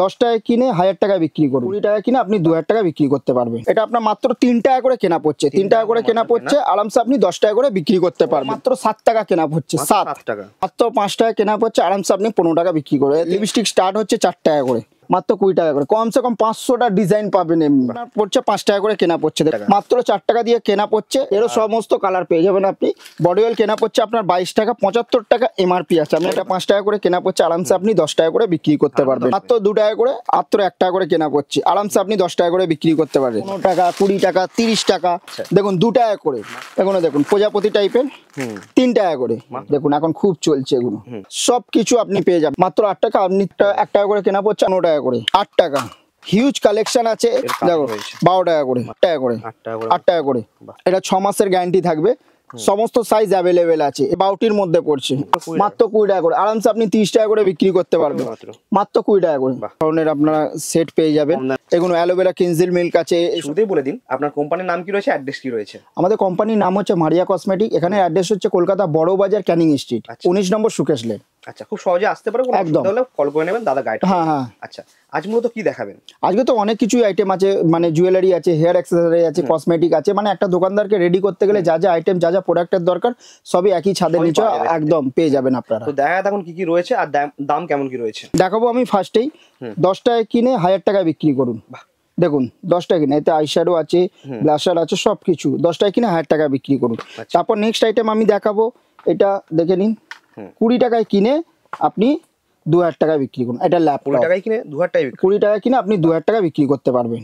10 টাকায় কিনে 1000 টাকায় বিক্রি করুন, 20 টাকায় কিনে আপনি 2000 টাকায় বিক্রি করতে পারবেন। এটা আপনার মাত্র 3 টাকা করে কেনা পড়ছে, 3 টাকা করে কেনা পড়ছে, আরামসে আপনি 10 টাকা করে বিক্রি করতে পারবেন। মাত্র 7 টাকা কেনা পড়ছে, 7 টাকা। মাত্র 5 টাকা কেনা পড়ছে, আরামসে আপনি 15 টাকা বিক্রি করবেন। লিপস্টিক স্টার্ট হচ্ছে 4 টাকা করে, মাত্র 20 টাকা করে, কমসে কম 500টা ডিজাইন পাবেন। এমনি পড়ছে 5 টাকা করে কেনা পড়ছে, মাত্র 4 টাকা দিয়ে কেনা পড়ছে। এরও সমস্ত কালার পেয়ে যাবেন আপনি। বডি অয়েল কেনা পড়ছে আপনার 22 টাকা, 75 টাকা এমআরপি আছে। আমি এটা 5 টাকা করে কেনা পড়ছে, আরামসে আপনি 10 টাকা করে বিক্রি করতে পারবেন। মাত্র 2 টাকা করে, মাত্র 1 টাকা করে কেনা পড়ছে, আরামসে আপনি 10 টাকা করে বিক্রি করতে পারবেন। 15 টাকা, 20 টাকা, 30 টাকা, দেখুন 2 টাকা করে। এগুলো দেখুন প্রজাপতি টাইপের 3 টাকা করে, দেখুন এখন খুব চলছে এগুলো। সবকিছু আপনি পেয়ে যাবেন মাত্র 8 টাকা। আপনি 1 টাকা করে কেনা পড়ছে, 9 টাকা করে, 8 টাকা। হিউজ কালেকশন আছে, দেখো 12 টাকা করে, 8 টাকা করে, 8 টাকা করে। এটা 6 মাসের গ্যারান্টি থাকবে, সমস্ত সাইজ অ্যাভেলেবেল আছে। বাউটির মধ্যে পড়ছে মাত্র 20 টাকা করে, আরামসে আপনি 30 টাকা করে বিক্রি করতে পারবেন মাত্র 20 টাকা করে। ধরনের আপনারা সেট পেয়ে যাবেন। এগুলো অ্যালোভেরা কিনজিল মিল্ক আছে। শুরুতেই বলে দিন আপনার কোম্পানির নাম কি রয়েছে, অ্যাড্রেস কি রয়েছে? আমাদের কোম্পানির নাম হচ্ছে মারিয়া কসমেটিক। এখানে অ্যাড্রেস হচ্ছে কলকাতা বড় বাজার, ক্যানিং স্ট্রিট, 19 নম্বর সুকেশ লেন। আচ্ছা, খুব সহজে আসতে পারে, একদম কল করে নেবেন, দাদা গাইড। হ্যাঁ হ্যাঁ। আচ্ছা, আজ মূলত কি দেখাবেন? আজকে তো অনেক কিছুই আইটেম আছে, মানে জুয়েলারি আছে, হেয়ার অ্যাক্সেসরি আছে, কসমেটিক আছে। মানে একটা দোকানদারকে রেডি করতে গেলে যা যা আইটেম, যা যা প্রোডাক্টের দরকার সবই একই ছাদের নিচে একদম পেয়ে যাবেন আপনারা। তো দেখা দেখুন কি কি রয়েছে আর দাম কেমন কি রয়েছে দেখাবো আমি। ফার্স্টেই 10 টাকায় কিনে 1000 টাকায় বিক্রি করুন। দেখুন 10 টাকা কিনে, এতে আইশ্যাডো আছে, ব্লাশার আছে, সবকিছু 10 টাকা কিনে 1000 টাকা বিক্রি করুন। তারপর নেক্সট আইটেম আমি দেখাবো, এটা দেখে নিন। 20 টাকায় কিনে আপনি 2000 টাকায় বিক্রি করুন। এটা ল্যাপটপ 20 টাকায় কিনে 2000 টাকায় 20 টাকা কিনে আপনি 2000 টাকা বিক্রি করতে পারবেন।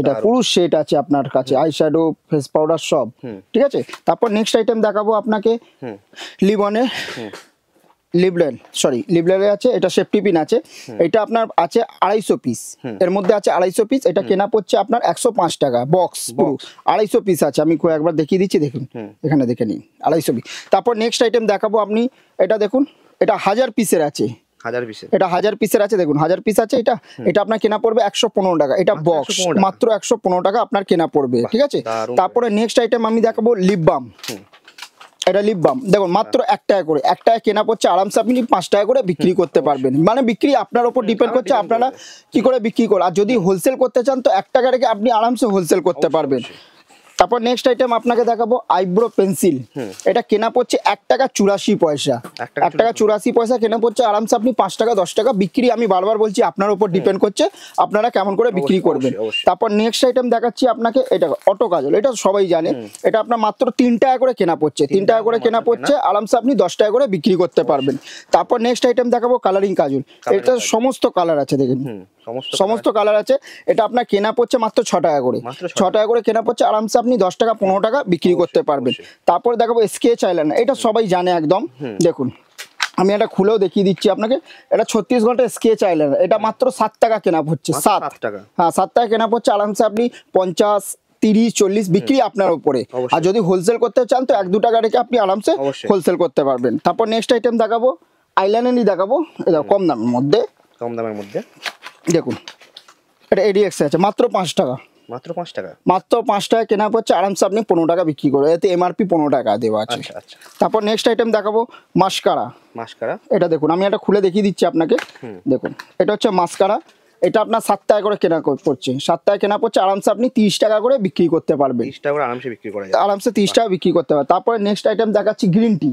এটা পুরো সেট আছে আপনার কাছে, আইশ্যাডো, ফেস পাউডার সব, ঠিক আছে। তারপর নেক্সট আইটেম দেখাবো আপনাকে, লিবনের লিবলের আছে, এটা সেফটি পিন আছে। এটা আপনার আছে 250 পিস, এর মধ্যে আছে 250 পিস। এটা কেনা পড়ছে আপনার 105 টাকা বক্স, পুরো 250 পিস আছে। আমি একবার দেখিয়ে দিচ্ছি, দেখুন এখানে দেখে নিন 250 পিস। তারপর নেক্সট আইটেম দেখাবো আপনি, এটা দেখুন, এটা 1000 পিসের আছে, 1000 পিসের, এটা 1000 পিসের আছে, দেখুন 1000 পিস আছে। এটা আপনার কেনা পড়বে 115 টাকা। এটা বক্স মাত্র 115 টাকা আপনার কেনা পড়বে, ঠিক আছে। তারপরে নেক্সট আইটেম আমি দেখাবো লিপ বাম। এটা লিপ বাম দেখুন মাত্র 1 টাকা করে, 1 টাকা কেনা পড়ছে, আরামসে আপনি 5 টাকা করে বিক্রি করতে পারবেন। মানে বিক্রি আপনার উপর ডিপেন্ড করছে, আপনারা কি করে বিক্রি করেন। আর যদি হোলসেল করতে চান তো 1 টাকা রেখে আপনি আরামসে হোলসেল করতে পারবেন। তারপর নেক্সট আইটেম আপনাকে দেখাবো আইব্রো পেন্সিল। এটা কেনা পড়ছে 1 টাকা 84 পয়সা, 1 টাকা 84 পয়সা কেনা পড়ছে, আরামসে আপনি 5 টাকা 10 টাকা বিক্রি। আমি বারবার বলছি আপনার উপর ডিপেন্ড করছে আপনারা কেমন করে বিক্রি করবেন। তারপর নেক্সট আইটেম দেখাচ্ছি আপনাকে, এটা অটো কাজল। এটা সবাই জানে, এটা আপনার মাত্র 3 টাকা করে কেনা পড়ছে, 3 টাকা করে কেনা পড়ছে, আরামসে আপনি 10 টাকা করে বিক্রি করতে পারবেন। তারপর নেক্সট আইটেম দেখাবো কালারিং কাজল। এটা সমস্ত কালার আছে, দেখেন সমস্ত কালার আছে। এটা আপনার কেনা পড়ছে মাত্র 6 টাকা করে, 6 টাকা করে কেনা পড়ছে, আরামসে আপনি 10 টাকা 15 টাকা বিক্রি করতে পারবেন। তারপর দেখাবো স্কেচ আইলাইনার। এটা সবাই জানে একদম, দেখুন আমি এটা খুলেও দেখিয়ে দিচ্ছি আপনাকে। এটা 36 ঘন্টা স্কেচ আইলাইনার। এটা মাত্র 7 টাকা কেনা পড়ছে, 7 টাকা, হ্যাঁ 7 টাকা কেনা পড়ছে, আরামসে আপনি 50, 30, 40 বিক্রি আপনার উপরে। আর যদি হোলসেল করতে চান তো 1-2 টাকা রেখে আপনি আরামসে হোলসেল করতে পারবেন। তারপর নেক্সট আইটেম দেখাবো আইলাইনারই দেখাবো, এটা কম দামের মধ্যে, দেখুন এটা এডিএক্স আছে মাত্র 5 টাকা, মাত্র 5 টাকা, মাত্র 5 টাকা কেনা পড়ছে, আরামসে আপনি 15 টাকা বিক্রি করবেন। এতে এমআরপি 15 টাকা দেওয়া আছে। তারপর নেক্সট আইটেম দেখাবো মাস্কারা। এটা দেখুন আমি এটা খুলে দেখিয়ে দিচ্ছি আপনাকে, দেখুন এটা হচ্ছে মাস্কারা। এটা আপনার 7 টাকা করে কেনা পড়ছে, 7 টাকা কেনা পড়ছে, আরামসে আপনি 30 টাকা করে বিক্রি করতে পারবেন। 30 টাকা করে আরামসে বিক্রি করা যায়, আরামসে 30 টাকা বিক্রি করতে পারবেন। তারপরে নেক্সট আইটেম দেখাচ্ছি গ্রিন টি।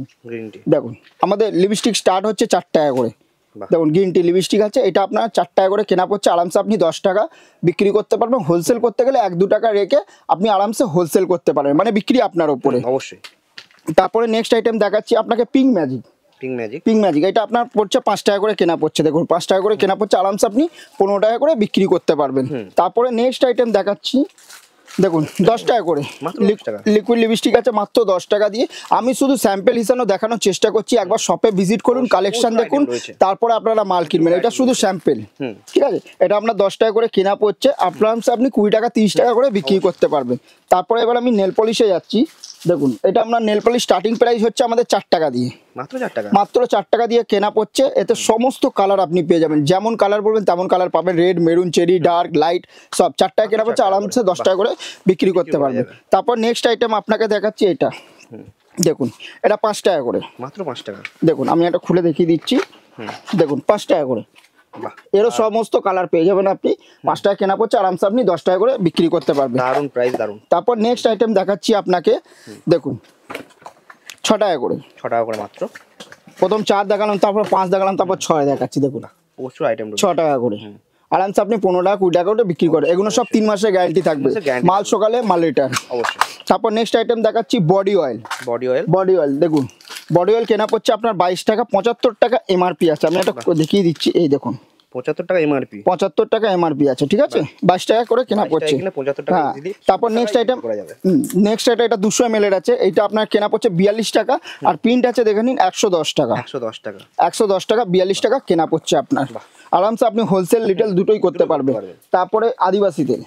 দেখুন আমাদের লিপস্টিক স্টার্ট হচ্ছে 4 টাকা করে, দেখুন গ্রিন টি লিপস্টিক আছে। এটা আপনার 4 টাকা করে কেনা পড়ছে, আরামসে আপনি 10 টাকা বিক্রি করতে পারবেন। হোলসেল করতে গেলে 1-2 টাকা রেখে আপনি আরামসে হোলসেল করতে পারবেন, মানে বিক্রি আপনার উপরে অবশ্যই। তারপরে নেক্সট আইটেম দেখাচ্ছি আপনাকে পিঙ্ক ম্যাজিক। এটা আপনার পড়ছে 5 টাকা করে কেনা পড়ছে, দেখুন 5 টাকা করে কেনা পড়ছে, আরামসে আপনি 15 টাকা করে বিক্রি করতে পারবেন। তারপরে নেক্সট আইটেম দেখাচ্ছি, দেখুন 10 টাকা করে লিকুইড লিপস্টিক আছে মাত্র 10 টাকা দিয়ে। আমি শুধু স্যাম্পল হিসাবে দেখানোর চেষ্টা করছি, একবার শপে ভিজিট করুন, কালেকশন দেখুন, তারপরে আপনারা মাল কিনবেন। এটা শুধু স্যাম্পল, ঠিক আছে। এটা আপনার 10 টাকা করে কেনা পড়ছে, আরামসে আপনি 20 টাকা 30 টাকা করে বিক্রি করতে পারবেন। তারপরে এবার আমি নেল পলিশে যাচ্ছি, দেখুন এটা আপনার নেল পলিশ স্টার্টিং প্রাইস হচ্ছে আমাদের 4 টাকা দিয়ে, মাত্র 4 টাকা দিয়ে কেনা পড়ছে। এতে সমস্ত কালার আপনি পেয়ে যাবেন, যেমন কালার বলবেন তেমন কালার পাবেন, red, maroon, cherry, dark, light সব। 4 টাকা কেনা পড়ছে, আরামসে 10 টাকা করে বিক্রি করতে পারবেন। তারপর নেক্সট আইটেম আপনাকে দেখাচ্ছি, এটা দেখুন এটা 5 টাকা করে, মাত্র 5 টাকা। দেখুন আমি এটা খুলে দেখিয়ে দিচ্ছি, দেখুন 5 টাকা করে, বাহ এরও সমস্ত কালার পেয়ে যাবেন আপনি। 5 টাকা কেনা পড়ছে, আরামসে আপনি 10 টাকা করে বিক্রি করতে পারবেন। দারুন প্রাইস, দারুন। তারপর নেক্সট আইটেম দেখাচ্ছি আপনাকে, দেখুন 6 টাকা করে, 6 টাকা করে মাত্র। প্রথম 4 দেখালাম, তারপর 5 দেখালাম, তারপর 6 দেখাচ্ছি, দেখুন প্রচুর আইটেম 6 টাকা করে আরামসে আপনি 15 টাকা 20 টাকা করে বিক্রি করে। এগুলো সব 3 মাসের গ্যারান্টি থাকবে, মাল সকালে মাল রিটার্ন অবশ্যই। তারপর নেক্সট আইটেম দেখাচ্ছি body oil. Body oil, body oil দেখুন, বডি অয়েল কেনা পড়ছে আপনার 22 টাকা, 75 টাকা এমআরপি আছে। আমি এটা দেখিয়ে দিচ্ছি, এই দেখুন 75 টাকা এমআরপি, 75 টাকা এমআরপি আছে, ঠিক আছে, 22 টাকা করে কেনা পড়ছে। 75 টাকা হ্যাঁ, ইজিলি। তারপর নেক্সট আইটেম, নেক্সট আইটেম এটা 200 ml এর আছে, এটা আপনার কেনা পড়ছে 42 টাকা, আর প্রিন্ট আছে দেখে নিন 110 টাকা, 110 টাকা, 110 টাকা 42 টাকা কেনা পড়ছে আপনার। আরামসে আপনি হোলসেল রিটেল দুটোই করতে পারবেন। তারপরে আদিবাসী তেল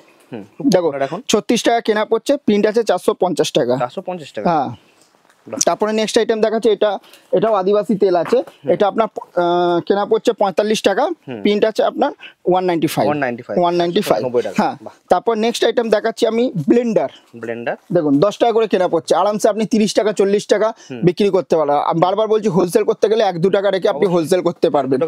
দেখো 36 টাকা কেনা পড়ছে, প্রিন্ট আছে 450 টাকা, 450 টাকা। হ্যাঁ, তারপরে নেক্সট আইটেম দেখাচ্ছে, এটাও আদিবাসী তেল আছে, এটা আপনার কেনা পড়ছে 45 টাকা, প্রিন্ট আছে আপনার 195 হ্যাঁ। তারপর নেক্সট আইটেম দেখাচ্ছি আমি ব্লেন্ডার। দেখুন 10 টাকা করে কেনা পড়ছে, আরামসে আপনি 30 টাকা 40 টাকা বিক্রি করতে পারবেন। আমি বারবার বলছি, হোলসেল করতে গেলে 1-2 টাকা রেখে আপনি হোলসেল করতে পারবেন।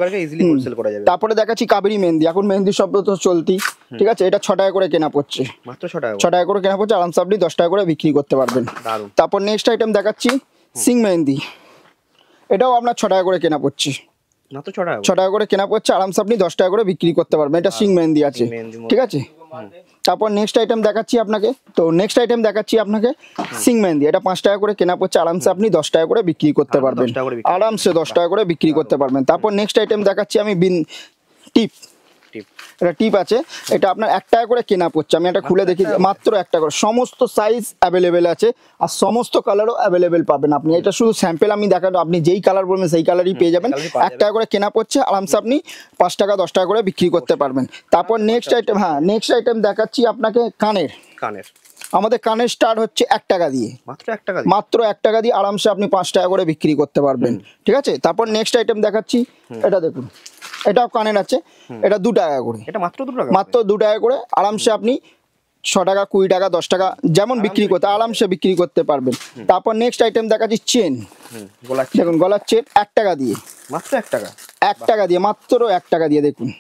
তারপরে দেখাচ্ছি কাবেরি মেহেন্দি, এখন মেহেন্দি শব্দ তো চলতি, ঠিক আছে, এটা 6 টাকা করে কেনা পড়ছে, মাত্র 6 টাকা, 6 টাকা করে কেনা পড়ছে, আরামসে আপনি 10 টাকা করে বিক্রি করতে পারবেন। তারপর নেক্সট আইটেম দেখাচ্ছি সিং মেহেন্দি, এটাও আপনার 6 টাকা করে কেনা পড়ছে, মাত্র 6 টাকা, 6 টাকা করে কেনা পড়ছে, আরামসে আপনি 10 টাকা করে বিক্রি করতে পারবেন। এটা সিং মেহেন্দি আছে, ঠিক আছে। তারপর নেক্সট আইটেম দেখাচ্ছি আপনাকে, তো নেক্সট আইটেম দেখাচ্ছি আপনাকে সিং মেহেন্দি, এটা 5 টাকা করে কেনা পড়ছে, আরামসে আপনি 10 টাকা করে বিক্রি করতে পারবেন, আরামসে 10 টাকা করে বিক্রি করতে পারবেন। তারপর নেক্সট আইটেম দেখাচ্ছি আমি টিপ, এটা টিপ আছে, এটা আপনার 1 টাকা করে কেনা পড়ছে। আমি এটা খুলে দেখি, মাত্র 1 টাকা করে, সমস্ত সাইজ অ্যাভেলেবেল আছে, আর সমস্ত কালারও অ্যাভেলেবেল পাবেন আপনি। এটা শুধু স্যাম্পেল আমি দেখাবো, আপনি যেই কালার বলবেন সেই কালারই পেয়ে যাবেন। 1 টাকা করে কেনা পড়ছে, আরামসে আপনি 5 টাকা 10 টাকা করে বিক্রি করতে পারবেন। তারপর নেক্সট আইটেম, হ্যাঁ নেক্সট আইটেম দেখাচ্ছি আপনাকে কানের। আমাদের কানের স্টার্ট হচ্ছে 1 টাকা দিয়ে, মাত্র 1 টাকা দিয়ে আরামসে আপনি 5 টাকা করে বিক্রি করতে পারবেন, ঠিক আছে। তারপর নেক্সট আইটেম দেখাচ্ছি, এটা দেখুন, এটাও কানের আছে, এটা 2 টাকা করে, এটা মাত্র 2 টাকা, মাত্র 2 টাকা করে আরামসে আপনি 6 টাকা 20 টাকা 10 টাকা যেমন বিক্রি করতে আরামসে বিক্রি করতে পারবেন। তারপর নেক্সট আইটেম দেখাচ্ছি চেন, দেখুন গলার চেন 1 টাকা দিয়ে, মাত্র 1 টাকা, 1 টাকা দিয়ে, মাত্র 1 টাকা দিয়ে, দেখুন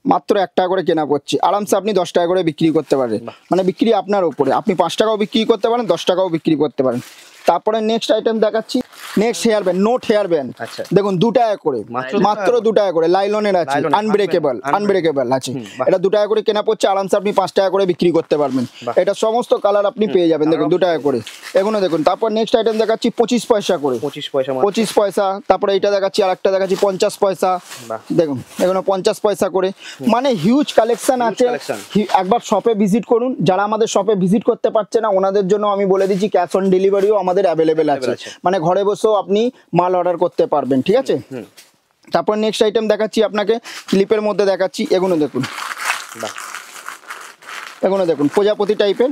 মাত্র 1 টাকা করে কেনা পড়ছে, আরামসে আপনি 10 টাকা করে বিক্রি করতে পারেন। মানে বিক্রি আপনার উপরে, আপনি 5 টাকাও বিক্রি করতে পারেন, 10 টাকাও বিক্রি করতে পারেন। তারপরে নেক্সট আইটেম দেখাচ্ছি, next hair band, note hair band, দেখুন 2 টাকা করে, মাত্র 2 টাকা করে, লাইলনের আছে, আনব্রেকেবল আছে, এটা 2 টাকা করে কেনা পড়ছে, আরামসে আপনি 5 টাকা করে বিক্রি করতে পারবেন। এটা সমস্ত কালার আপনি পেয়ে যাবেন, দেখুন 2 টাকা করে, এগুলো দেখুন। তারপর নেক্সট আইটেম দেখাচ্ছি 25 পয়সা করে, 25 পয়সা। তারপরে এইটা দেখাচ্ছি, আরেকটা দেখাচ্ছি 50 পয়সা, দেখুন এগুলো 50 পয়সা করে, মানে হিউজ কালেকশন আছে। একবার শপে ভিজিট করুন, যারা আমাদের শপে ভিজিট করতে পারছে না ওনাদের জন্য আমি বলে দিচ্ছি, ক্যাশ অন ডেলিভারিও আমাদের অ্যাভেলেবেল আছে, মানে ঘরে বসেও আপনি মাল অর্ডার করতে পারবেন, ঠিক আছে। তারপর নেক্সট আইটেম দেখাচ্ছি আপনাকে, ক্লিপের মধ্যে দেখাচ্ছি, এগুলো দেখুন, এগুলো দেখুন প্রজাপতি টাইপের,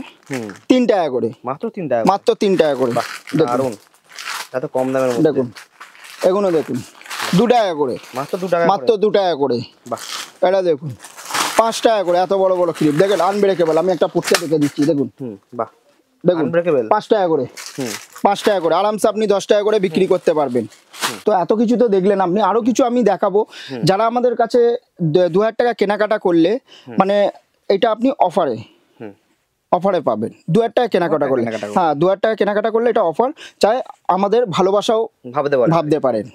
3 টাকা করে, মাত্র 3 টাকা করে, দারুন, এত কম দামের মধ্যে, দেখুন এগুলো দেখুন 2 টাকা করে, মাত্র 2 টাকা করে, এটা দেখুন 5 টাকা করে, এত বড় বড় ক্লিপ দেখেন, আনব্রেকেবল। আমি একটা পুটকে দেখে দিচ্ছি, দেখুন দেখুন 5 টাকা করে, 5 টাকা করে আরামসে আপনি 10 টাকা করে বিক্রি করতে পারবেন। তো এত কিছু তো দেখলেন আপনি, আরো কিছু আমি দেখাবো। যারা আমাদের কাছে 2000 টাকা কেনাকাটা করলে, মানে এটা আপনি অফারে পাবেন, 2000 টাকা কেনাকাটা করলে, হ্যাঁ 2000 টাকা কেনাকাটা করলে এটা অফার, চাই আমাদের ভালোবাসাও ভাবতে পারেন,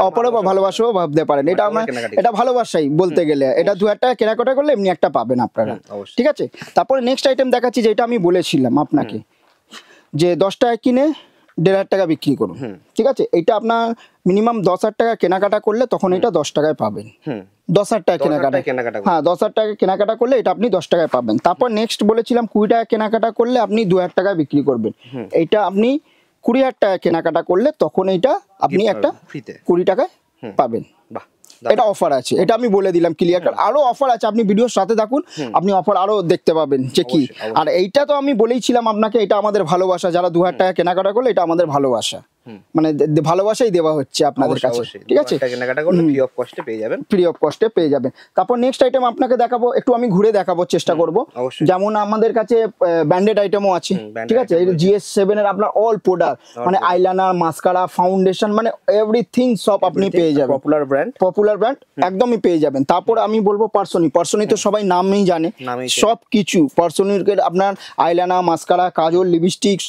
অপরে বা ভালোবাসাও ভাবতে পারেন। এটা আমার, এটা ভালোবাসাই বলতে গেলে, এটা 2000 টাকা কেনাকাটা করলে এমনি একটা পাবেন আপনারা, ঠিক আছে। তারপরে নেক্সট আইটেম দেখাচ্ছি, যেটা আমি বলেছিলাম আপনাকে, যে 10 টাকা কিনে 1500 টাকা বিক্রি করুন, ঠিক আছে। এটা আপনার মিনিমাম 10,000 টাকা কেনাকাটা করলে তখন এটা 10 টাকায় পাবেন, 10,000 টাকা কেনাকাটা, হ্যাঁ 10,000 টাকা কেনাকাটা করলে এটা আপনি 10 টাকায় পাবেন। তারপর নেক্সট বলেছিলাম 20 টাকা কেনাকাটা করলে আপনি 2000 টাকায় বিক্রি করবেন, এইটা আপনি 20,000 টাকা কেনাকাটা করলে তখন এইটা আপনি একটা 20 টাকায় পাবেন। এটা অফার আছে, এটা আমি বলে দিলাম ক্লিয়ার কাট। আরো অফার আছে, আপনি ভিডিওর সাথে থাকুন, আপনি অফার আরো দেখতে পাবেন যে কি। আর এইটা তো আমি বলেইছিলাম আপনাকে, এটা আমাদের ভালোবাসা, যারা 2000 টাকা কেনাকাটা করলে এটা আমাদের ভালোবাসা। মানে ভালোবাসাই দেওয়া হচ্ছে আপনাদের কাছে, ঠিক আছে? কেনাকাটা করলে ফ্রি অফ কস্টে পেয়ে যাবেন, ফ্রি অফ কস্টে পেয়ে যাবেন। তারপর নেক্সট আইটেম আপনাকে দেখাবো, একটু আমি ঘুরে দেখাবো চেষ্টা করব। যেমন আমাদের কাছে ব্র্যান্ডেড আইটেমও আছে, ঠিক আছে? এই GS7 এর আপনার অল প্রোডাক্ট, মানে আইলাইনার, মাস্কারা, ফাউন্ডেশন, মানে এভরিথিং সব আপনি পেয়ে যাবেন। পপুলার ব্র্যান্ড একদমই পেয়ে যাবেন। তারপর আমি বলবো পার্সোনি তো সবাই নামই জানে, সব কিছু পার্সোনির আপনার আইলাইনার, মাস্কারা, কাজল, লিপস্টিক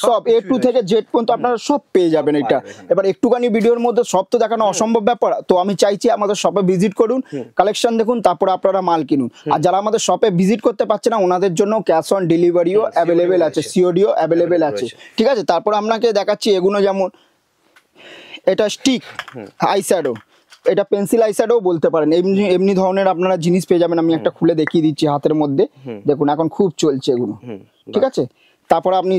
সব A to থেকে Z পর্যন্ত আপনারা সব পেয়ে যাবেন এটা। এবার একটুখানি ভিডিওর মধ্যে সব তো দেখানো অসম্ভব ব্যাপার, তো আমি চাইছি আমাদের শপে ভিজিট করুন, কালেকশন দেখুন, তারপর আপনারা মাল কিনুন। আর যারা আমাদের শপে ভিজিট করতে পারছে না ওনাদের জন্য ক্যাশ অন ডেলিভারিও অ্যাভেলেবেল আছে, সিওডিও অ্যাভেলেবেল আছে, ঠিক আছে? তারপর আপনাকে দেখাচ্ছি এগুলো, যেমন এটা স্টিক আইশ্যাডো, এটা পেন্সিল আইশ্যাডো বলতে পারেন, এমনি ধরনের আপনারা জিনিস পেয়ে যাবেন। আমি একটা খুলে দেখিয়ে দিচ্ছি হাতের মধ্যে, দেখুন এখন খুব চলছে এগুলো, ঠিক আছে? তারপর আপনি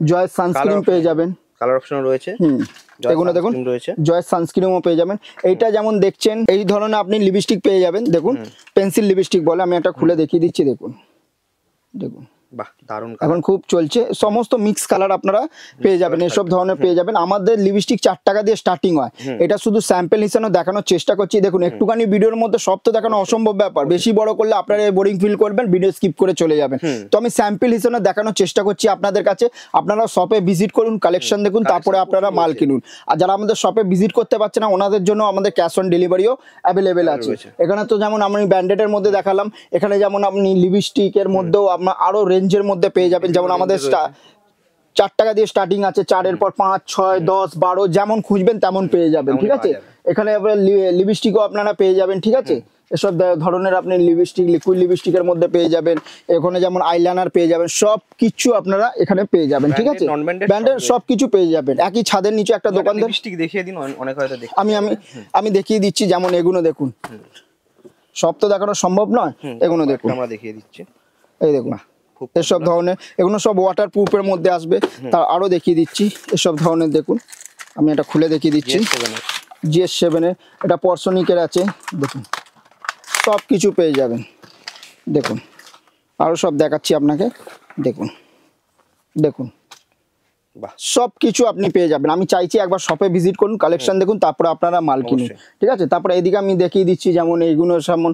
জয়ের সানস্ক্রিন পেয়ে যাবেন, কালার অপশন রয়েছে, এগুলো দেখুন জয়ের সানস্ক্রিনও পেয়ে যাবেন। এইটা যেমন দেখছেন এই ধরনের আপনি লিপস্টিক পেয়ে যাবেন, দেখুন পেন্সিল লিপস্টিক বলে, আমি একটা খুলে দেখিয়ে দিচ্ছি, দেখুন দেখুন বাহ দারুণ, এখন খুব চলছে, সমস্ত মিক্স কালার আপনারা পেয়ে যাবেন, এসব ধরনের পেয়ে যাবেন। আমাদের লিপস্টিক 4 টাকা দিয়ে স্টার্টিং হয়, এটা শুধু স্যাম্পল হিসেবে দেখানোর চেষ্টা করছি। দেখুন একটুখানি ভিডিওর মধ্যে সব তো দেখানো অসম্ভব ব্যাপার, বেশি বড় করলে আপনারা বোরিং ফিল করবেন, ভিডিও স্কিপ করে চলে যাবেন। তো আমি স্যাম্পল হিসেবে দেখানোর চেষ্টা করছি আপনাদের কাছে। আপনারা শপে ভিজিট করুন, কালেকশন দেখুন, তারপরে আপনারা মাল কিনুন। আর যারা আমাদের শপে ভিজিট করতে পারছে না ওনাদের জন্য আমাদের ক্যাশ অন ডেলিভারিও অ্যাভেলেবেল আছে। এখানে তো যেমন আমি ব্র্যান্ডেডের মধ্যে দেখালাম, এখানে যেমন আপনি লিপস্টিকের মধ্যেও আপনার আরো রেঞ্জের মধ্যে পেয়ে যাবেন। যেমন আমাদের 4 টাকা দিয়ে স্টার্টিং আছে, 4 এর পর 5, 6, 10, 12 যেমন খুঁজবেন তেমন পেয়ে যাবেন, ঠিক আছে? এখানে লিপস্টিকও আপনারা পেয়ে যাবেন, ঠিক আছে? এসব ধরনের আপনি লিপস্টিক, লিকুইড লিপস্টিকের মধ্যে পেয়ে যাবেন। এখানে যেমন আইলাইনার পেয়ে যাবেন, সব কিছু আপনারা এখানে পেয়ে যাবেন, ঠিক আছে? ব্র্যান্ডের সব কিছু পেয়ে যাবেন। একই ছাদের নিচে একটা দোকানদার, লিপস্টিক দেখিয়ে দিন, অনেক হয়তো দেখি, আমি দেখিয়ে দিচ্ছি। যেমন এগুলো দেখুন, সব তো দেখানো সম্ভব নয়, এগুলো দেখুন আমরা দেখিয়ে দিচ্ছি, এই দেখুন এসব ধরনের, এগুলো সব ওয়াটার প্রুফের মধ্যে আসবে। তার আরো দেখিয়ে দিচ্ছি এসব ধরনের, দেখুন আমি এটা খুলে দেখিয়ে দিচ্ছি। GS7 এর এটা পর্সনিকের আছে, দেখুন সব কিছু পেয়ে যাবেন। দেখুন আরো সব দেখাচ্ছি আপনাকে, দেখুন দেখুন সব কিছু আপনি পেয়ে যাবেন। আমি চাইছি একবার শপে ভিজিট করুন, কালেকশন দেখুন, তারপরে আপনারা মাল কিনুন, ঠিক আছে? তারপরে এদিকে আমি দেখিয়ে দিচ্ছি, যেমন এইগুলো যেমন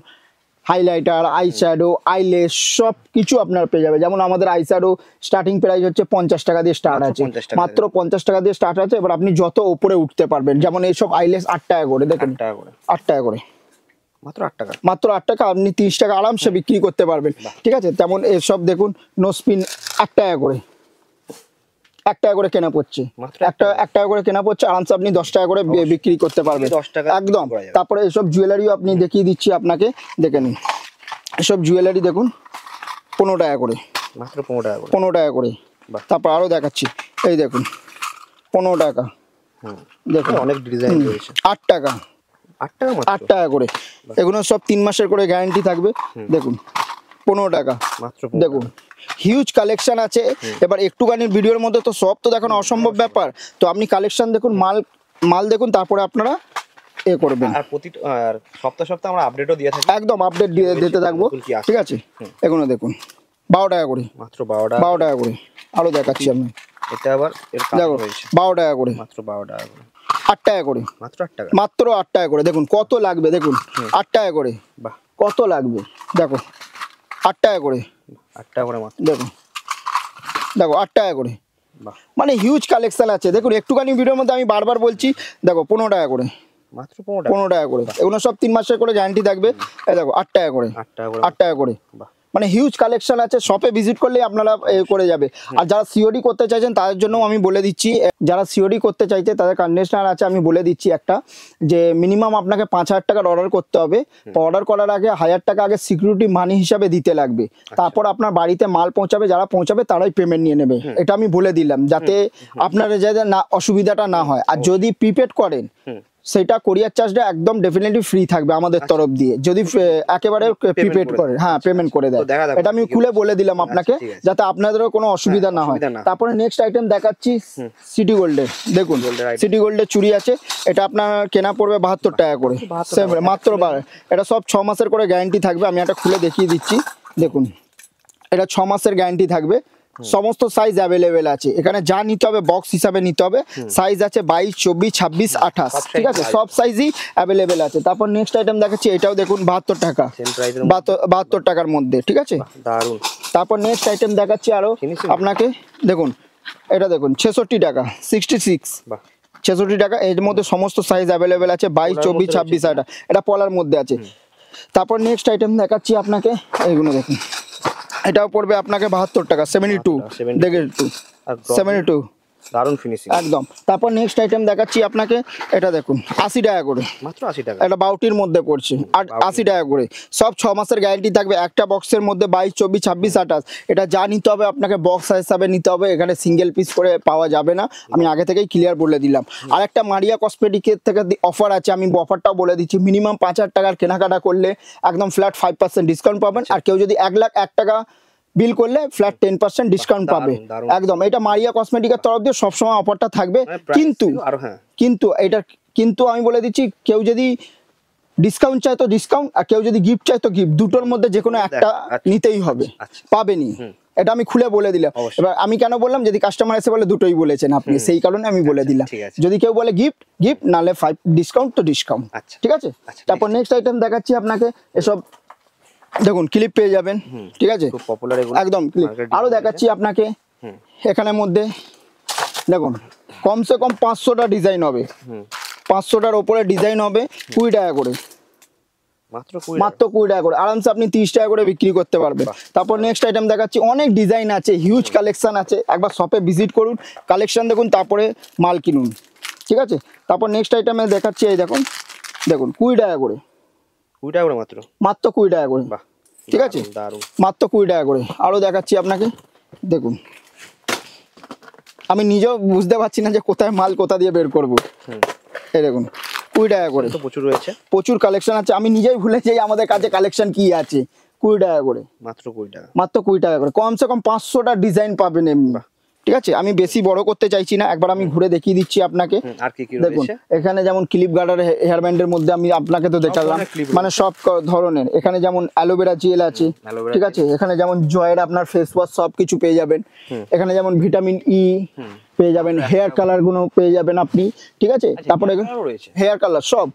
হাইলাইটার, আইশ্যাডো, আইলেস সব কিছু আপনারা পেয়ে যাবে। যেমন আমাদের আইশ্যাডো স্টার্টিং প্রাইস হচ্ছে 50 টাকা দিয়ে স্টার্ট আছে, মাত্র 50 টাকা দিয়ে স্টার্ট আছে। এবার আপনি যত উপরে উঠতে পারবেন, যেমন এইসব আইলেস 8 টাকা করে, দেখুন 8 টাকা করে, মাত্র 8 টাকা আপনি 30 টাকা আরামসে বিক্রি করতে পারবেন, ঠিক আছে? তেমন এসব দেখুন নোস্পিন 1 টাকা করে, 1 টাকা করে কেনা পড়ছে, 1 টাকা করে কেনা পড়ছে, আরামসে আপনি 10 টাকা করে বিক্রি করতে পারবেন একদম। তারপরে এসব জুয়েলারিও আপনি দেখিয়ে দিচ্ছি আপনাকে, দেখে নিন এসব জুয়েলারি দেখুন 15 টাকা করে, মাত্র 15 টাকা করে, 15 টাকা করে। তারপর আরো দেখাচ্ছি, এই দেখুন 15 টাকা, দেখুন অনেক ডিজাইন রয়েছে, 8 টাকা, 8 টাকা করে। এগুলো সব 3 মাসের করে গ্যারান্টি থাকবে, দেখুন 15 টাকা মাত্র, দেখুন হিউজ কালেকশন আছে। এবার একটুখানি ভিডিওর মধ্যে তো সব তো দেখানো অসম্ভব ব্যাপার, তো আপনি কালেকশন দেখুন, মাল দেখুন, তারপরে আপনারা এ করবেন। আর প্রতি সপ্তাহে আমরা আপডেটও দিয়ে থাকি, একদম আপডেট দিতে থাকবো, ঠিক আছে? এগুলো দেখুন 12 টাকা করে, মাত্র 12 টাকা করে। আরো দেখাচ্ছি আমি, এটা আবার দেখো 12 টাকা করে, মাত্র 12 টাকা করে, 8 টাকা করে, মাত্র 8 টাকা, মাত্র 8 টাকা করে। দেখুন কত লাগবে, দেখুন 8 টাকা করে, বাহ কত লাগবে, দেখো 8 টাকা করে, 8 টাকা করে মাত্র, দেখুন দেখো 8 টাকা করে, মানে হিউজ কালেকশন আছে। দেখুন একটুখানি ভিডিওর মধ্যে আমি বারবার বলছি, দেখো 15 টাকা করে, মাত্র 15 টাকা করে। এগুলো সব 3 মাসের করে গ্যারান্টি থাকবে। এই দেখো 8 টাকা করে, 8 টাকা করে, মানে হিউজ কালেকশন আছে। শপে ভিজিট করলে আপনারা করে যাবে। আর যারা সিওডি করতে চাইছেন তাদের জন্য আমি বলে দিচ্ছি, যারা সিওডি করতে চাইছে তাদের কন্ডিশনার আছে, আমি বলে দিচ্ছি একটা, যে মিনিমাম আপনাকে 5000 টাকার অর্ডার করতে হবে। অর্ডার করার আগে 1000 টাকা আগে সিকিউরিটি মানি হিসাবে দিতে লাগবে, তারপর আপনার বাড়িতে মাল পৌঁছাবে, যারা পৌঁছাবে তারাই পেমেন্ট নিয়ে নেবে। এটা আমি বলে দিলাম যাতে আপনারা যাতে না অসুবিধাটা না হয়। আর যদি প্রিপেড করেন সেটা কোরিয়ার চার্জটা একদম ডেফিনেটলি ফ্রি থাকবে আমাদের তরফ দিয়ে, যদি একেবারে প্রিপেড করেন, হ্যাঁ পেমেন্ট করে দেয়। এটা আমি খুলে বলে দিলাম আপনাকে যাতে আপনাদেরও কোনো অসুবিধা না হয়। তারপরে নেক্সট আইটেম দেখাচ্ছি সিটি গোল্ডের, দেখুন সিটি গোল্ডের চুড়ি আছে, এটা আপনার কেনা পড়বে 72 টাকা করে, মাত্র 12। এটা সব 6 মাসের করে গ্যারান্টি থাকবে। আমি এটা খুলে দেখিয়ে দিচ্ছি, দেখুন এটা 6 মাসের গ্যারান্টি থাকবে, সমস্ত সাইজ অ্যাভেলেবেল আছে এখানে, যা নিতে হবে বক্স হিসাবে নিতে হবে। সাইজ আছে 22, 24, 26, 28, ঠিক আছে, সব সাইজই অ্যাভেলেবেল আছে। তারপর নেক্সট আইটেম দেখাচ্ছি, এটাও দেখুন 72 টাকা, 72 টাকার মধ্যে, ঠিক আছে। দারুন। তারপর নেক্সট আইটেম দেখাচ্ছি আরো আপনাকে, দেখুন এটা দেখুন 66 টাকা, 66, 66 টাকা। এর মধ্যে সমস্ত সাইজ অ্যাভেলেবেল আছে, 22, 24, 26, 28, এটা পলার মধ্যে আছে। তারপর নেক্সট আইটেম দেখাচ্ছি আপনাকে, এইগুলো দেখুন, এটাও পড়বে আপনাকে 72 টাকা, 72, দেখেন 72, দারুন ফিনিশিং একদম। তারপর নেক্সট আইটেম দেখাচ্ছি আপনাকে, এটা দেখুন 80 টাকা করে, মাত্র 80 টাকা, এটা বাউটির মধ্যে পড়ছে, 80 টাকা করে। সব 6 মাসের গ্যারান্টি থাকবে, একটা বক্সের মধ্যে 22, 24, 26, 28। এটা যা নিতে হবে আপনাকে বক্স হিসাবে নিতে হবে, এখানে সিঙ্গেল পিস করে পাওয়া যাবে না, আমি আগে থেকেই ক্লিয়ার বলে দিলাম। আর একটা মারিয়া কসমেটিকের থেকে অফার আছে, আমি অফারটাও বলে দিচ্ছি, মিনিমাম 5000 টাকার কেনাকাটা করলে একদম ফ্ল্যাট 5% ডিসকাউন্ট পাবেন। আর কেউ যদি 1,01,000 টাকা বিল করলে ফ্ল্যাট 10% ডিসকাউন্ট পাবে, একদম। এটা মারিয়া কসমেটিকের তরফ দিয়ে সবসময় অফারটা থাকবে। কিন্তু এটা কিন্তু আমি বলে দিচ্ছি, কেউ যদি ডিসকাউন্ট চায় তো ডিসকাউন্ট, আর কেউ যদি গিফট চায় তো গিফট, দুটোর মধ্যে যে কোনো একটা নিতেই হবে, পাবেনি, এটা আমি খুলে বলে দিলাম। এবার আমি কেন বললাম, যদি কাস্টমার এসে বলে দুটোই বলেছেন আপনি, সেই কারণে আমি বলে দিলাম। যদি কেউ বলে গিফট গিফট, নাহলে 5 ডিসকাউন্ট তো ডিসকাউন্ট, ঠিক আছে। তারপর নেক্সট আইটেম দেখাচ্ছি আপনাকে, এসব দেখুন ক্লিপ পেয়ে যাবেন, ঠিক আছে, খুব পপুলার এগুলো, একদম ক্লিপ। আরো দেখাচ্ছি আপনাকে, এখানের মধ্যে দেখুন কমসে কম 500টা ডিজাইন হবে, 500টার উপরে ডিজাইন হবে, 20 টাকা করে, মাত্র 20 টাকা করে। আরামসে আপনি 30 টাকা করে বিক্রি করতে পারবেন। তারপর নেক্সট আইটেম দেখাচ্ছি, অনেক ডিজাইন আছে, হিউজ কালেকশন আছে, একবার শপে ভিজিট করুন, কালেকশন দেখুন, তারপরে মাল কিনুন, ঠিক আছে। তারপর নেক্সট আইটেমে দেখাচ্ছি, এই দেখুন, দেখুন 20 টাকা করে, 20 টাকা করে মাত্র 20 টাকা করে, ঠিক আছে, মাত্র 20 টাকা করে। আরো দেখাচ্ছি আপনাকে, দেখুন আমি নিজেও বুঝতে পারছি না যে কোথায় মাল কোথা দিয়ে বের করবো, এই দেখুন 20 টাকা করে, প্রচুর রয়েছে, প্রচুর কালেকশন আছে, আমি নিজেই ভুলে যাই আমাদের কাছে কালেকশন কি আছে। 20 টাকা করে, মাত্র 20 টাকা করে, কমসে কম 500টা ডিজাইন পাবেন এমনি, ঠিক আছে। আমি বেশি বড় করতে চাইছি না, একবার আমি ঘুরে দেখিয়ে দিচ্ছি আপনাকে। দেখুন এখানে যেমন ক্লিপ গার্ডার হেয়ার ব্যান্ডের মধ্যে আমি আপনাকে তো দেখালাম, মানে সব ধরনের। এখানে যেমন অ্যালোভেরা জেল আছে, ঠিক আছে, এখানে যেমন জয়ের আপনার ফেস ওয়াশ সব কিছু পেয়ে যাবেন, এখানে যেমন ভিটামিন ই পেয়ে যাবেন, হেয়ার কালার গুলো পেয়ে যাবেন আপনি, ঠিক আছে। তারপরে হেয়ার কালার সব,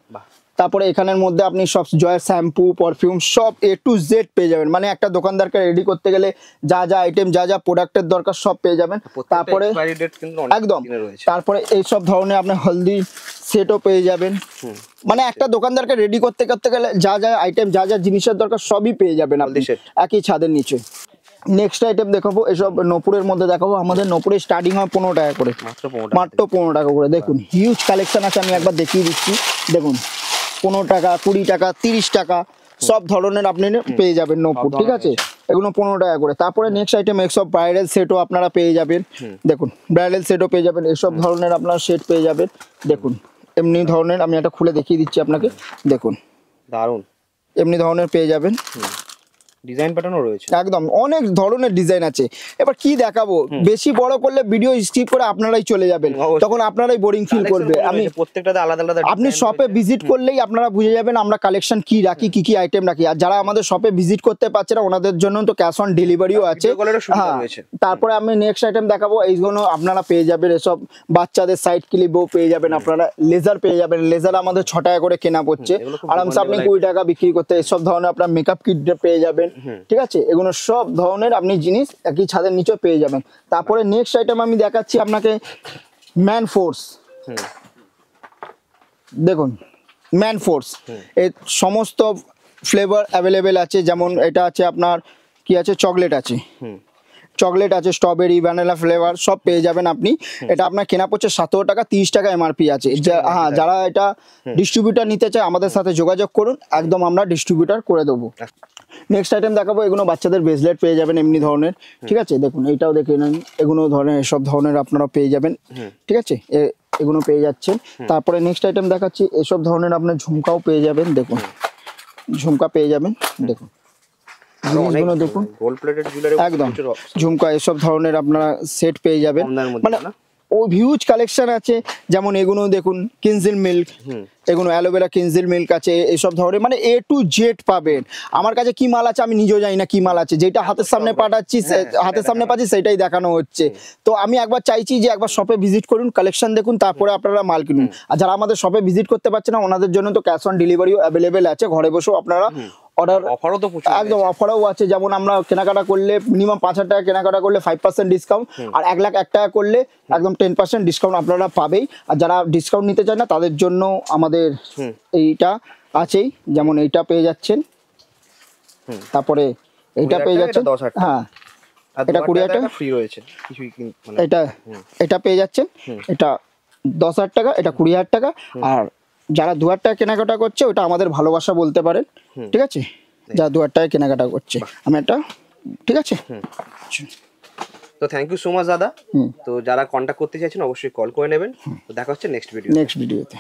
তারপরে এখানের মধ্যে আপনি সব জয়ের শ্যাম্পু, পারফিউম সব A to Z পেয়ে যাবেন, মানে একটা দোকানদারকে রেডি করতে গেলে যা যা আইটেম, যা যা প্রোডাক্টের দরকার সব পেয়ে যাবেন। তারপরে একদম, তারপরে এইসব ধরনের আপনার হলদি সেটও পেয়ে যাবেন, মানে একটা দোকানদারকে রেডি করতে গেলে যা যা আইটেম, যা যা জিনিসের দরকার সবই পেয়ে যাবেন আপনি একই ছাদের নিচে। নেক্সট আইটেম দেখাবো, এসব নপুরের মধ্যে দেখাবো। আমাদের নপুরে স্টার্টিং হয় 15 টাকা করে, মাত্র 15 টাকা করে। দেখুন হিউজ কালেকশন আছে, আমি একবার দেখিয়ে দিচ্ছি, দেখুন 15 টাকা, 20 টাকা, 30 টাকা, সব ধরনের আপনি পেয়ে যাবেন নপুর, ঠিক আছে, এগুলো 15 টাকা করে। তারপরে নেক্সট আইটেম এসব ব্রাইডাল সেটও আপনারা পেয়ে যাবেন, দেখুন ব্রাইডাল সেটও পেয়ে যাবেন, এসব ধরনের আপনারা সেট পেয়ে যাবেন। দেখুন এমনি ধরনের, আমি একটা খুলে দেখিয়ে দিচ্ছি আপনাকে, দেখুন দারুন, এমনি ধরনের পেয়ে যাবেন, ডিজাইন প্যাটার্নও রয়েছে, একদম অনেক ধরনের ডিজাইন আছে। এবার কি দেখাবো, বেশি বড় করলে ভিডিও স্কিপ করে আপনারাই চলে যাবেন, তখন আপনারাই বোরিং ফিল করবে। আমি প্রত্যেকটাতে আলাদা আলাদা, আপনি শপে ভিজিট করলেই আপনারা বুঝে যাবেন আমরা কালেকশন কি রাখি, কি কি আইটেম রাখি। আর যারা আমাদের শপে ভিজিট করতে পারছে না, ওনাদের জন্য তো ক্যাশ অন ডেলিভারিও আছে। হ্যাঁ, তারপরে আমি নেক্সট আইটেম দেখাবো, এইগুলো আপনারা পেয়ে যাবেন, এসব বাচ্চাদের সাইড ক্লিপও পেয়ে যাবেন, আপনারা লেজার পেয়ে যাবেন, লেজার আমাদের 6 টাকা করে কেনা পড়ছে, আরামসে আপনি 20 টাকা বিক্রি করতে। এসব ধরনের আপনার মেকআপ কিট পেয়ে যাবেন, ঠিক আছে, এগুলো সব ধরনের আপনি জিনিস একই ছাদের নিচে পেয়ে যাবেন। তারপরে নেক্সট আইটেম আমি দেখাচ্ছি আপনাকে, ম্যান ফোর্স, দেখুন ম্যান ফোর্স, এর সমস্ত ফ্লেভার অ্যাভেলেবেল আছে। যেমন এটা আছে আপনার কি আছে, চকলেট আছে, চকলেট আছে, স্ট্রবেরি, ভ্যানিলা ফ্লেভার সব পেয়ে যাবেন আপনি। এটা আপনার কেনা পড়ছে 17 টাকা, 30 টাকা এমআরপি আছে। হ্যাঁ, যারা এটা ডিস্ট্রিবিউটার নিতে চায় আমাদের সাথে যোগাযোগ করুন, একদম আমরা ডিস্ট্রিবিউটার করে দেবো। নেক্সট আইটেম দেখাবো, এগুলো বাচ্চাদের ব্রেসলেট পেয়ে যাবেন এমনি ধরনের, ঠিক আছে, দেখুন এইটাও দেখে নেন, এগুলো ধরনের এসব ধরনের আপনারা পেয়ে যাবেন, ঠিক আছে, এগুলো পেয়ে যাচ্ছেন। তারপরে নেক্সট আইটেম দেখাচ্ছি, এসব ধরনের আপনার ঝুমকাও পেয়ে যাবেন, দেখুন ঝুমকা পেয়ে যাবেন, দেখুন জিনিসগুলো দেখুন, একদম ঝুমকা, এসব ধরনের আপনারা সেট পেয়ে যাবেন, মানে ও হিউজ কালেকশন আছে। যেমন এগুলো দেখুন, কিনজিল মিল্ক, এগুলো অ্যালোভেরা কিনজিল মিল্ক আছে, এইসব ধরনের মানে A to Z পাবেন। আমার কাছে কি মাল আছে আমি নিজেও জানি না কি মাল আছে, যেটা হাতের সামনে পাঠাচ্ছি হাতের সামনে পাচ্ছি সেটাই দেখানো হচ্ছে। তো আমি একবার চাইছি যে একবার শপে ভিজিট করুন, কালেকশন দেখুন, তারপরে আপনারা মাল কিনুন। আর যারা আমাদের শপে ভিজিট করতে পারছে না ওনাদের জন্য তো ক্যাশ অন ডেলিভারিও অ্যাভেলেবেল আছে, ঘরে বসেও আপনারা অর্ডার, অফারও তো প্রচুর একদম অফারও আছে। যেমন আমরা কেনাকাটা করলে মিনিমাম 5,000 টাকা কেনাকাটা করলে 5% ডিসকাউন্ট, আর 1,01,000 টাকা করলে একদম 10% ডিসকাউন্ট আপনারা পাবেই। আর যারা ডিসকাউন্ট নিতে চান না তাদের জন্য আমাদের এইটা আছেই, যেমন এইটা পেয়ে যাচ্ছেন, তারপরে এইটা পেয়ে যাচ্ছেন, 10,000 টাকা। হ্যাঁ আর এটা 2,000 টাকা ফ্রি রয়েছে কিছুই মানে এটা এটা পেয়ে যাচ্ছেন, এটা 10,000 টাকা, এটা 20,000 টাকা। আর যারা 2,000 টাকা কেনাকাটা করছে ওটা আমাদের ভালোবাসা বলতে পারেন, ঠিক আছে, যারা 2,000 টাকা কেনাকাটা করছে আমি এটা, ঠিক আছে। তো থ্যাংক ইউ সো মাচ দাদা। তো যারা কন্ট্যাক্ট করতে চাইছেন অবশ্যই কল করে নেবেন। তো দেখা হচ্ছে নেক্সট নেক্সট ভিডিওতে।